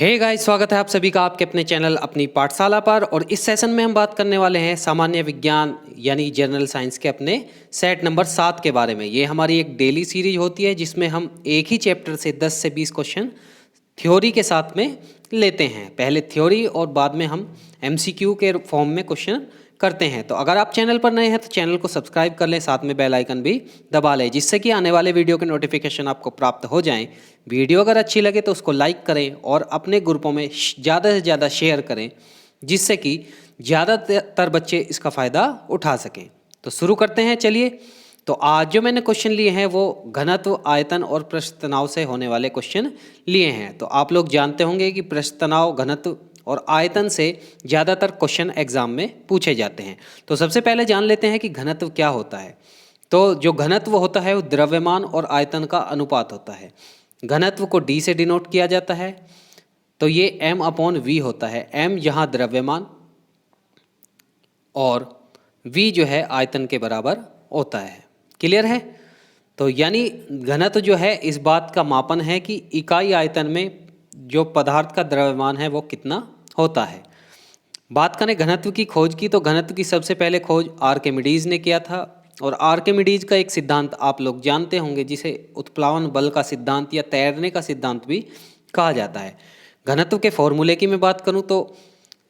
Hey guys, स्वागत है आप सभी का आपके अपने चैनल अपनी पाठशाला पर। और इस सेशन में हम बात करने वाले हैं सामान्य विज्ञान यानी जनरल साइंस के अपने सेट नंबर 7 के बारे में। ये हमारी एक डेली सीरीज होती है जिसमें हम एक ही चैप्टर से 10 से 20 क्वेश्चन थ्योरी के साथ में लेते हैं। पहले थ्योरी और बाद में हम एमसीक्यू के फॉर्म में क्वेश्चन करते हैं। तो अगर आप चैनल पर नए हैं तो चैनल को सब्सक्राइब कर लें, साथ में बेल आइकन भी दबा लें जिससे कि आने वाले वीडियो के नोटिफिकेशन आपको प्राप्त हो जाएं। वीडियो अगर अच्छी लगे तो उसको लाइक करें और अपने ग्रुपों में ज़्यादा से ज़्यादा शेयर करें जिससे कि ज़्यादातर बच्चे इसका फ़ायदा उठा सकें। तो शुरू करते हैं, चलिए। तो आज जो मैंने क्वेश्चन लिए हैं वो घनत्व, आयतन और पृष्ठ तनाव से होने वाले क्वेश्चन लिए हैं। तो आप लोग जानते होंगे कि पृष्ठ तनाव, घनत्व और आयतन से ज़्यादातर क्वेश्चन एग्जाम में पूछे जाते हैं। तो सबसे पहले जान लेते हैं कि घनत्व क्या होता है। तो जो घनत्व होता है वो द्रव्यमान और आयतन का अनुपात होता है। घनत्व को डी से डिनोट किया जाता है, तो ये m/v होता है। m यहाँ द्रव्यमान और v जो है आयतन के बराबर होता है। क्लियर है? तो यानी घनत्व जो है इस बात का मापन है कि इकाई आयतन में जो पदार्थ का द्रव्यमान है वो कितना होता है। बात करें घनत्व की खोज की, तो घनत्व की सबसे पहले खोज आर्किमिडीज ने किया था। और आर्किमिडीज का एक सिद्धांत आप लोग जानते होंगे जिसे उत्प्लावन बल का सिद्धांत या तैरने का सिद्धांत भी कहा जाता है। घनत्व के फॉर्मूले की मैं बात करूं तो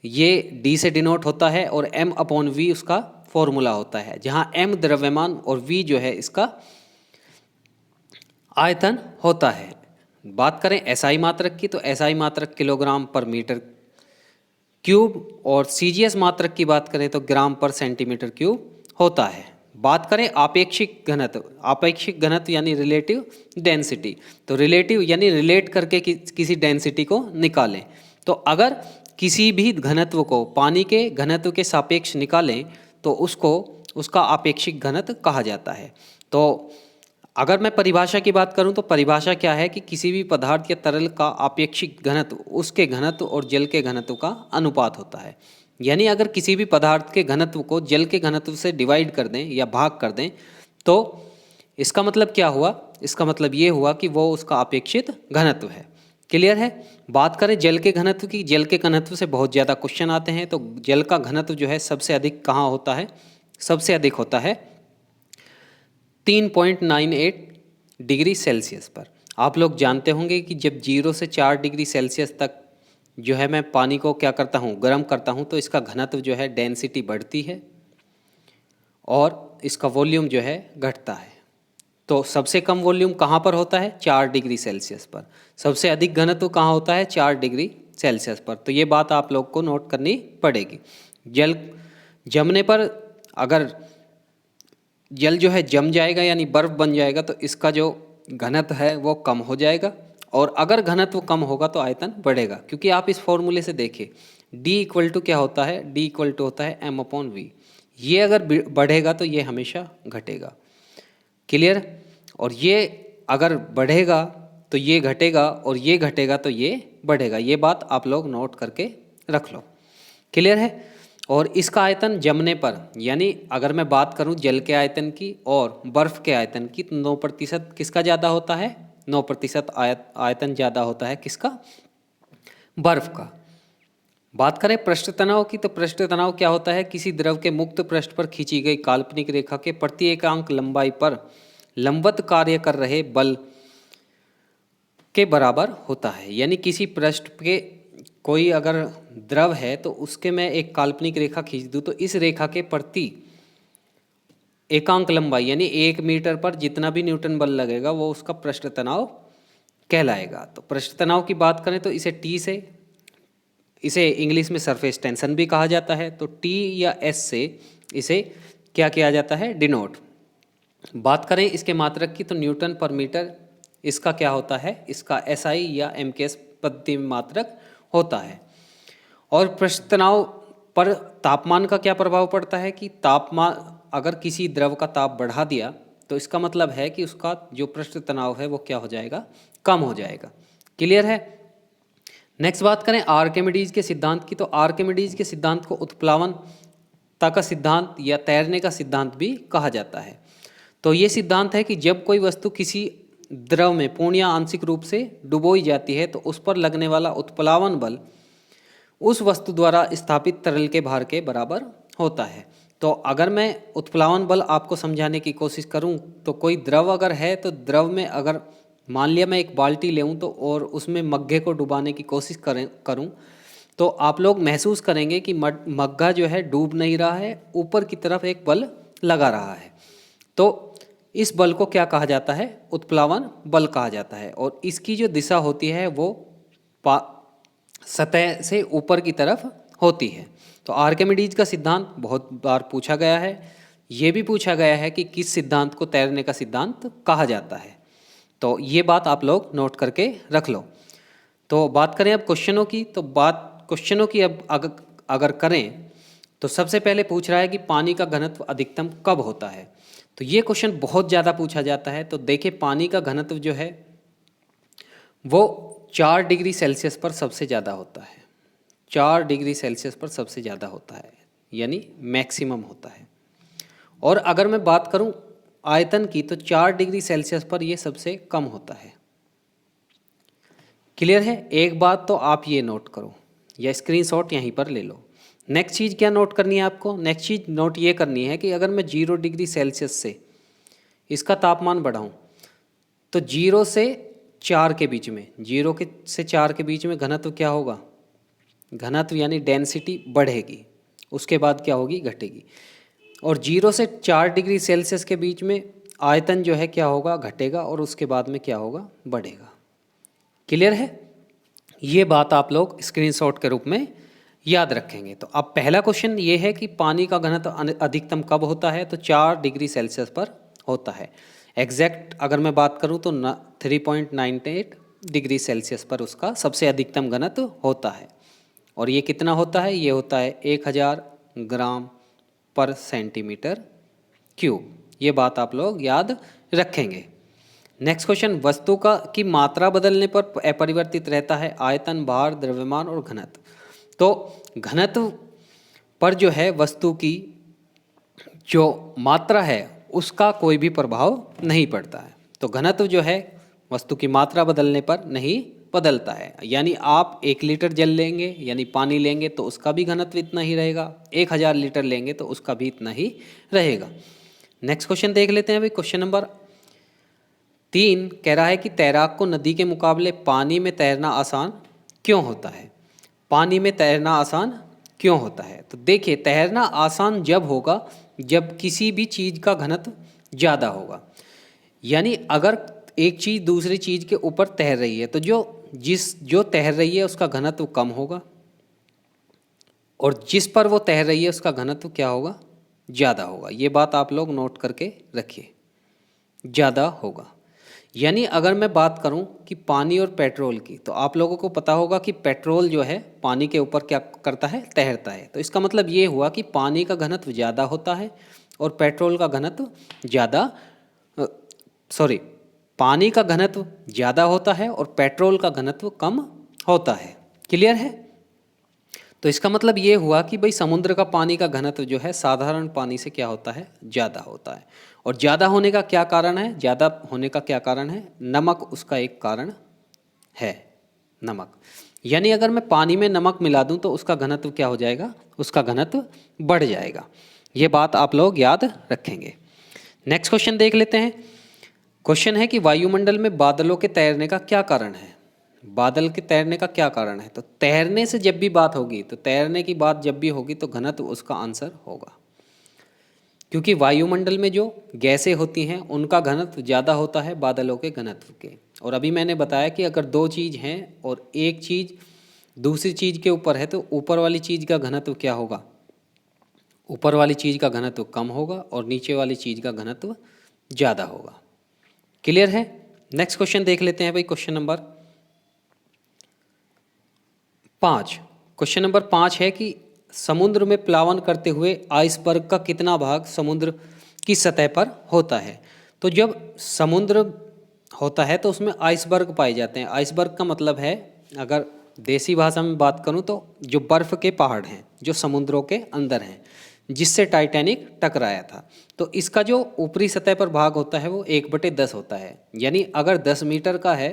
ये डी से डिनोट होता है और m/v उसका फॉर्मूला होता है, जहां m द्रव्यमान और v जो है इसका आयतन होता है। बात करें एसआई मात्रक की, तो एसआई मात्रक किलोग्राम पर मीटर क्यूब और सीजीएस मात्रक की बात करें तो ग्राम पर सेंटीमीटर क्यूब होता है। बात करें आपेक्षिक घनत्व, आपेक्षिक घनत्व यानी रिलेटिव डेंसिटी, तो रिलेटिव यानी रिलेट करके किसी डेंसिटी को निकालें। तो अगर किसी भी घनत्व को पानी के घनत्व के सापेक्ष निकालें तो उसको उसका आपेक्षिक घनत्व कहा जाता है। तो अगर मैं परिभाषा की बात करूं तो परिभाषा क्या है कि किसी भी पदार्थ या तरल का आपेक्षिक घनत्व उसके घनत्व और जल के घनत्व का अनुपात होता है। यानी अगर किसी भी पदार्थ के घनत्व को जल के घनत्व से डिवाइड कर दें या भाग कर दें तो इसका मतलब क्या हुआ? इसका मतलब ये हुआ कि वो उसका अपेक्षित घनत्व है। क्लियर है? बात करें जल के घनत्व की, जल के घनत्व से बहुत ज़्यादा क्वेश्चन आते हैं। तो जल का घनत्व जो है सबसे अधिक कहाँ होता है? सबसे अधिक होता है 3.98 डिग्री सेल्सियस पर। आप लोग जानते होंगे कि जब 0 से 4 डिग्री सेल्सियस तक जो है मैं पानी को क्या करता हूँ, गर्म करता हूँ, तो इसका घनत्व जो है डेंसिटी बढ़ती है और इसका वॉल्यूम जो है घटता है। तो सबसे कम वॉल्यूम कहाँ पर होता है? 4 डिग्री सेल्सियस पर। सबसे अधिक घनत्व कहाँ होता है? 4 डिग्री सेल्सियस पर। तो ये बात आप लोग को नोट करनी पड़ेगी। जल जमने पर अगर जल जो है जम जाएगा यानी बर्फ बन जाएगा तो इसका जो घनत्व है वो कम हो जाएगा, और अगर घनत्व कम होगा तो आयतन बढ़ेगा। क्योंकि आप इस फॉर्मूले से देखिए D इक्वल टू क्या होता है? D इक्वल टू होता है m/v। ये अगर बढ़ेगा तो ये हमेशा घटेगा। क्लियर? और ये अगर बढ़ेगा तो ये घटेगा और ये घटेगा तो ये बढ़ेगा। ये बात आप लोग नोट करके रख लो। क्लियर है? और इसका आयतन जमने पर, यानी अगर मैं बात करूं जल के आयतन की और बर्फ के आयतन की, तो 9% किसका ज़्यादा होता है? 9% आयतन ज़्यादा होता है किसका? बर्फ का। बात करें पृष्ठ तनाव की, तो पृष्ठ तनाव क्या होता है? किसी द्रव के मुक्त पृष्ठ पर खींची गई काल्पनिक रेखा के प्रति एकांक लंबाई पर लंबवत कार्य कर रहे बल के बराबर होता है। यानी किसी पृष्ठ के कोई अगर द्रव है तो उसके मैं एक काल्पनिक रेखा खींच दूँ तो इस रेखा के प्रति एकांक लंबाई यानी 1 मीटर पर जितना भी न्यूटन बल लगेगा वो उसका पृष्ठ तनाव कहलाएगा। तो पृष्ठ तनाव की बात करें तो इसे इंग्लिश में सरफेस टेंशन भी कहा जाता है। तो T या S से इसे क्या किया जाता है? डिनोट। बात करें इसके मात्रक की, तो न्यूटन पर मीटर इसका क्या होता है? इसका SI या MKS पद्धति में मात्रक होता है। और पृष्ठ तनाव पर तापमान का क्या प्रभाव पड़ता है कि तापमान, अगर किसी द्रव का ताप बढ़ा दिया तो इसका मतलब है कि उसका जो पृष्ठ तनाव है वो क्या हो जाएगा? कम हो जाएगा। क्लियर है? नेक्स्ट बात करें आर्किमिडीज के सिद्धांत की, तो आर्किमिडीज के सिद्धांत को उत्प्लावनता का सिद्धांत या तैरने का सिद्धांत भी कहा जाता है। तो ये सिद्धांत है कि जब कोई वस्तु किसी द्रव में पूर्ण या आंशिक रूप से डुबोई जाती है तो उस पर लगने वाला उत्प्लावन बल उस वस्तु द्वारा स्थापित तरल के भार के बराबर होता है। तो अगर मैं उत्प्लावन बल आपको समझाने की कोशिश करूं तो कोई द्रव अगर है तो द्रव में अगर मान लिया मैं एक बाल्टी लेऊं तो और उसमें मग्गे को डुबाने की कोशिश करूं तो आप लोग महसूस करेंगे कि मग्गा जो है डूब नहीं रहा है, ऊपर की तरफ एक बल लगा रहा है। तो इस बल को क्या कहा जाता है? उत्प्लावन बल कहा जाता है। और इसकी जो दिशा होती है वो सतह से ऊपर की तरफ होती है। तो आर्किमिडीज का सिद्धांत बहुत बार पूछा गया है। ये भी पूछा गया है कि किस सिद्धांत को तैरने का सिद्धांत कहा जाता है। तो ये बात आप लोग नोट करके रख लो। तो बात करें अब क्वेश्चनों की, तो बात क्वेश्चनों की अब अगर करें तो सबसे पहले पूछ रहा है कि पानी का घनत्व अधिकतम कब होता है। तो ये क्वेश्चन बहुत ज़्यादा पूछा जाता है। तो देखिए पानी का घनत्व जो है वो 4 डिग्री सेल्सियस पर सबसे ज़्यादा होता है। 4 डिग्री सेल्सियस पर सबसे ज़्यादा होता है, यानी मैक्सिमम होता है। और अगर मैं बात करूं आयतन की तो 4 डिग्री सेल्सियस पर यह सबसे कम होता है। क्लियर है? एक बात तो आप ये नोट करो या स्क्रीनशॉट यहीं पर ले लो। नेक्स्ट चीज़ क्या नोट करनी है आपको? नेक्स्ट चीज़ नोट ये करनी है कि अगर मैं 0 डिग्री सेल्सियस से इसका तापमान बढ़ाऊं तो 0 से 4 के बीच में, 0 से 4 के बीच में घनत्व क्या होगा? घनत्व यानी डेंसिटी बढ़ेगी, उसके बाद क्या होगी? घटेगी। और 0 से 4 डिग्री सेल्सियस के बीच में आयतन जो है क्या होगा? घटेगा, और उसके बाद में क्या होगा? बढ़ेगा। क्लियर है? ये बात आप लोग स्क्रीनशॉट के रूप में याद रखेंगे। तो अब पहला क्वेश्चन ये है कि पानी का घनत्व अधिकतम कब होता है? तो 4 डिग्री सेल्सियस पर होता है। एग्जैक्ट अगर मैं बात करूं तो 3.98 डिग्री सेल्सियस पर उसका सबसे अधिकतम घनत्व होता है। और ये कितना होता है? ये होता है 1000 ग्राम पर सेंटीमीटर क्यूब। ये बात आप लोग याद रखेंगे। नेक्स्ट क्वेश्चन, वस्तु की मात्रा बदलने पर अपरिवर्तित रहता है आयतन, भार, द्रव्यमान और घनत्व। तो घनत्व पर जो है वस्तु की जो मात्रा है उसका कोई भी प्रभाव नहीं पड़ता है। तो घनत्व जो है वस्तु की मात्रा बदलने पर नहीं बदलता है। यानी आप 1 लीटर जल लेंगे यानी पानी लेंगे तो उसका भी घनत्व इतना ही रहेगा, 1000 लीटर लेंगे तो उसका भी इतना ही रहेगा। नेक्स्ट क्वेश्चन देख लेते हैं भाई। क्वेश्चन नंबर 3 कह रहा है कि तैराक को नदी के मुकाबले पानी में तैरना आसान क्यों होता है? पानी में तैरना आसान क्यों होता है? तो देखिए तैरना आसान जब होगा जब किसी भी चीज़ का घनत्व ज़्यादा होगा। यानी अगर एक चीज़ दूसरी चीज़ के ऊपर तैर रही है तो जो तैर रही है उसका घनत्व कम होगा, और जिस पर वो तैर रही है उसका घनत्व क्या होगा? ज़्यादा होगा। ये बात आप लोग नोट करके रखिए, ज़्यादा होगा। यानी अगर मैं बात करूं कि पानी और पेट्रोल की, तो आप लोगों को पता होगा कि पेट्रोल जो है पानी के ऊपर क्या करता है? तैरता है। तो इसका मतलब ये हुआ कि पानी का घनत्व ज़्यादा होता है और पेट्रोल का घनत्व पानी का घनत्व ज़्यादा होता है और पेट्रोल का घनत्व कम होता है। क्लियर है? तो इसका मतलब ये हुआ कि भाई समुद्र का पानी का घनत्व जो है साधारण पानी से क्या होता है? ज़्यादा होता है। और ज़्यादा होने का क्या कारण है? ज़्यादा होने का क्या कारण है? नमक उसका एक कारण है, नमक। यानी अगर मैं पानी में नमक मिला दूं तो उसका घनत्व क्या हो जाएगा? उसका घनत्व बढ़ जाएगा। ये बात आप लोग याद रखेंगे। नेक्स्ट क्वेश्चन देख लेते हैं। क्वेश्चन है कि वायुमंडल में बादलों के तैरने का क्या कारण है? बादल के तैरने का क्या कारण है? तो तैरने से जब भी बात होगी, तो तैरने की बात जब भी होगी तो घनत्व उसका आंसर होगा, क्योंकि वायुमंडल में जो गैसें होती हैं उनका घनत्व ज़्यादा होता है बादलों के घनत्व के। और अभी मैंने बताया कि अगर 2 चीज़ हैं और एक चीज़ दूसरी चीज़ के ऊपर है तो ऊपर वाली चीज़ का घनत्व क्या होगा? ऊपर वाली चीज़ का घनत्व कम होगा और नीचे वाली चीज़ का घनत्व ज़्यादा होगा। क्लियर है? नेक्स्ट क्वेश्चन देख लेते हैं भाई। Question number 5। क्वेश्चन नंबर 5 है कि समुद्र में प्लावन करते हुए आइसबर्ग का कितना भाग समुद्र की सतह पर होता है? तो जब समुद्र होता है तो उसमें आइसबर्ग पाए जाते हैं। आइसबर्ग का मतलब है, अगर देसी भाषा में बात करूं तो जो बर्फ़ के पहाड़ हैं जो समुद्रों के अंदर हैं, जिससे टाइटैनिक टकराया था। तो इसका जो ऊपरी सतह पर भाग होता है वो 1/10 होता है। यानी अगर 10 मीटर का है,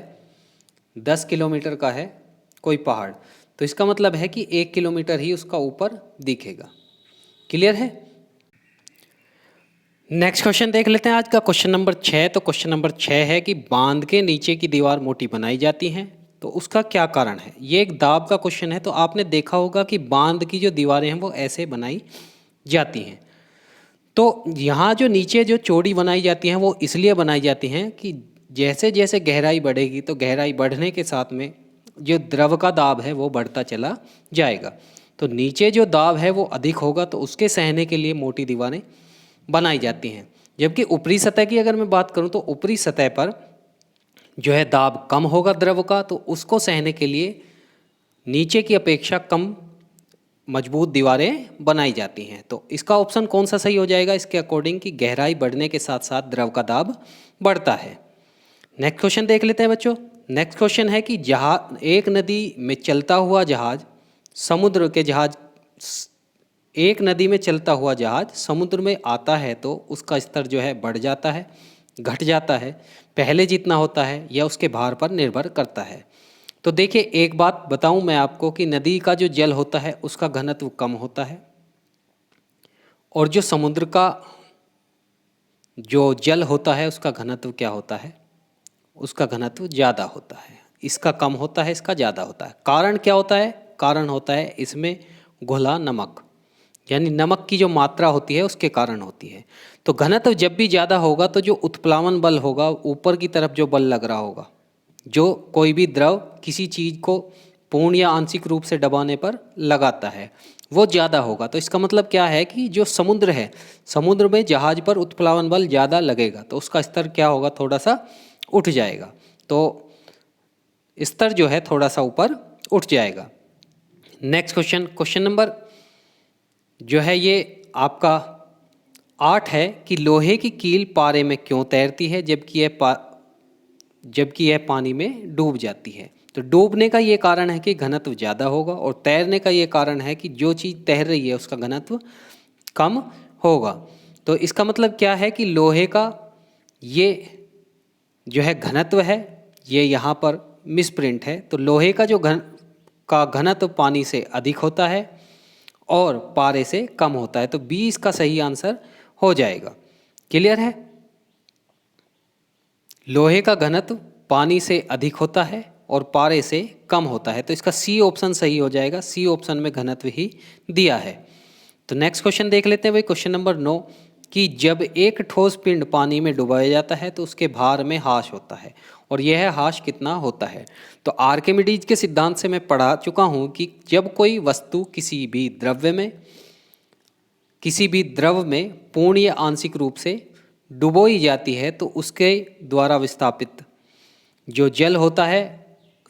10 किलोमीटर का है कोई पहाड़, तो इसका मतलब है कि 1 किलोमीटर ही उसका ऊपर दिखेगा। क्लियर है? नेक्स्ट क्वेश्चन देख लेते हैं आज का, क्वेश्चन नंबर 6। तो क्वेश्चन नंबर 6 है कि बांध के नीचे की दीवार मोटी बनाई जाती है, तो उसका क्या कारण है। ये एक दाब का क्वेश्चन है। तो आपने देखा होगा कि बांध की जो दीवारें हैं वो ऐसे बनाई जाती हैं। तो यहाँ जो नीचे जो चौड़ी बनाई जाती हैं वो इसलिए बनाई जाती हैं कि जैसे जैसे गहराई बढ़ेगी तो गहराई बढ़ने के साथ में जो द्रव का दाब है वो बढ़ता चला जाएगा। तो नीचे जो दाब है वो अधिक होगा, तो उसके सहने के लिए मोटी दीवारें बनाई जाती हैं। जबकि ऊपरी सतह की अगर मैं बात करूं तो ऊपरी सतह पर जो है दाब कम होगा द्रव का, तो उसको सहने के लिए नीचे की अपेक्षा कम मजबूत दीवारें बनाई जाती हैं। तो इसका ऑप्शन कौन सा सही हो जाएगा इसके अकॉर्डिंग, कि गहराई बढ़ने के साथ साथ द्रव का दाब बढ़ता है। नेक्स्ट क्वेश्चन देख लेते हैं बच्चों। नेक्स्ट क्वेश्चन है कि जहाज, एक नदी में चलता हुआ जहाज समुद्र के जहाज, एक नदी में चलता हुआ जहाज समुद्र में आता है तो उसका स्तर जो है बढ़ जाता है, घट जाता है, पहले जितना होता है या उसके भार पर निर्भर करता है। तो देखिए एक बात बताऊं मैं आपको कि नदी का जो जल होता है उसका घनत्व कम होता है, और जो समुद्र का जो जल होता है उसका घनत्व क्या होता है, उसका घनत्व ज़्यादा होता है। इसका कम होता है, इसका ज़्यादा होता है। कारण क्या होता है? कारण होता है इसमें घुला नमक, यानी नमक की जो मात्रा होती है उसके कारण होती है। तो घनत्व जब भी ज़्यादा होगा तो जो उत्प्लावन बल होगा, ऊपर की तरफ जो बल लग रहा होगा, जो कोई भी द्रव किसी चीज़ को पूर्ण या आंशिक रूप से दबाने पर लगाता है, वो ज़्यादा होगा। तो इसका मतलब क्या है कि जो समुद्र है, समुद्र में जहाज पर उत्प्लावन बल ज़्यादा लगेगा तो उसका स्तर क्या होगा, थोड़ा सा उठ जाएगा। तो स्तर जो है थोड़ा सा ऊपर उठ जाएगा। नेक्स्ट क्वेश्चन, क्वेश्चन नंबर जो है ये आपका 8 है कि लोहे की कील पारे में क्यों तैरती है जबकि यह पानी में डूब जाती है। तो डूबने का ये कारण है कि घनत्व ज़्यादा होगा, और तैरने का ये कारण है कि जो चीज़ तैर रही है उसका घनत्व कम होगा। तो इसका मतलब क्या है कि लोहे का ये जो है घनत्व है, ये यहाँ पर मिसप्रिंट है। तो लोहे का जो घनत्व पानी से अधिक होता है और पारे से कम होता है। तो बी इसका सही आंसर हो जाएगा। क्लियर है? लोहे का घनत्व पानी से अधिक होता है और पारे से कम होता है। तो इसका सी ऑप्शन सही हो जाएगा। सी ऑप्शन में घनत्व ही दिया है। तो नेक्स्ट क्वेश्चन देख लेते हैं भाई, क्वेश्चन नंबर 9 कि जब एक ठोस पिंड पानी में डुबाया जाता है तो उसके भार में ह्रास होता है, और यह ह्रास कितना होता है। तो आर्किमिडीज के सिद्धांत से मैं पढ़ा चुका हूँ कि जब कोई वस्तु किसी भी द्रव में पूर्ण या आंशिक रूप से डुबोई जाती है तो उसके द्वारा विस्थापित जो जल होता है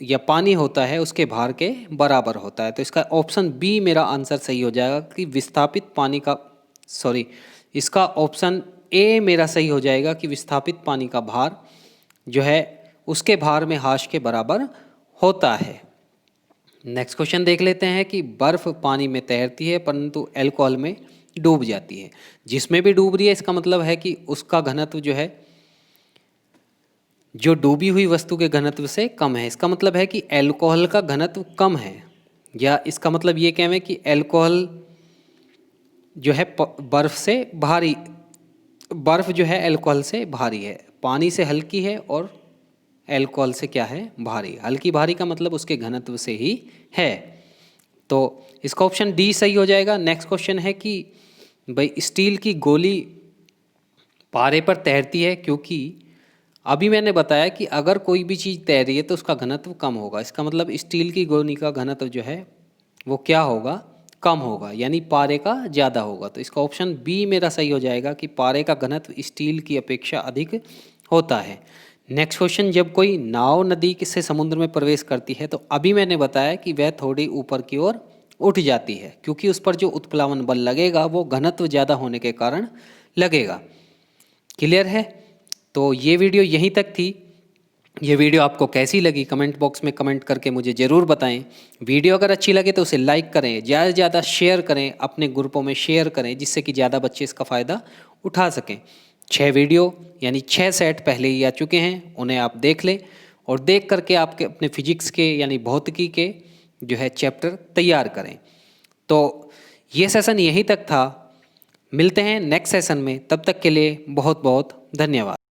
या पानी होता है उसके भार के बराबर होता है। तो इसका ऑप्शन बी मेरा आंसर सही हो जाएगा कि विस्थापित पानी का, सॉरी, इसका ऑप्शन ए मेरा सही हो जाएगा कि विस्थापित पानी का भार जो है उसके भार में ह्रास के बराबर होता है। नेक्स्ट क्वेश्चन देख लेते हैं कि बर्फ़ पानी में तैरती है परंतु अल्कोहल में डूब जाती है। जिसमें भी डूब रही है इसका मतलब है कि उसका घनत्व जो है जो डूबी हुई वस्तु के घनत्व से कम है। इसका मतलब है कि अल्कोहल का घनत्व कम है, या इसका मतलब ये कहें कि अल्कोहल जो है बर्फ़ से भारी, बर्फ़ जो है अल्कोहल से भारी है, पानी से हल्की है और अल्कोहल से क्या है, भारी। हल्की भारी का मतलब उसके घनत्व से ही है। तो इसका ऑप्शन डी सही हो जाएगा। नेक्स्ट क्वेश्चन है कि भाई स्टील की गोली पारे पर तैरती है क्योंकि अभी मैंने बताया कि अगर कोई भी चीज़ तैर रही है तो उसका घनत्व कम होगा। इसका मतलब स्टील की गोली का घनत्व जो है वो क्या होगा, कम होगा, यानी पारे का ज़्यादा होगा। तो इसका ऑप्शन बी मेरा सही हो जाएगा कि पारे का घनत्व स्टील की अपेक्षा अधिक होता है। नेक्स्ट क्वेश्चन, जब कोई नाव नदी से समुद्र में प्रवेश करती है तो अभी मैंने बताया कि वह थोड़ी ऊपर की ओर उठ जाती है क्योंकि उस पर जो उत्प्लावन बल लगेगा वो घनत्व ज़्यादा होने के कारण लगेगा। क्लियर है? तो ये वीडियो यहीं तक थी। ये वीडियो आपको कैसी लगी कमेंट बॉक्स में कमेंट करके मुझे ज़रूर बताएं। वीडियो अगर अच्छी लगे तो उसे लाइक करें, ज़्यादा से ज़्यादा शेयर करें, अपने ग्रुपों में शेयर करें, जिससे कि ज़्यादा बच्चे इसका फ़ायदा उठा सकें। 6 वीडियो यानी 6 सेट पहले ही आ चुके हैं, उन्हें आप देख लें और देख करके आपके अपने फिजिक्स के यानी भौतिकी के जो है चैप्टर तैयार करें। तो ये सेशन यहीं तक था, मिलते हैं नेक्स्ट सेशन में, तब तक के लिए बहुत बहुत धन्यवाद।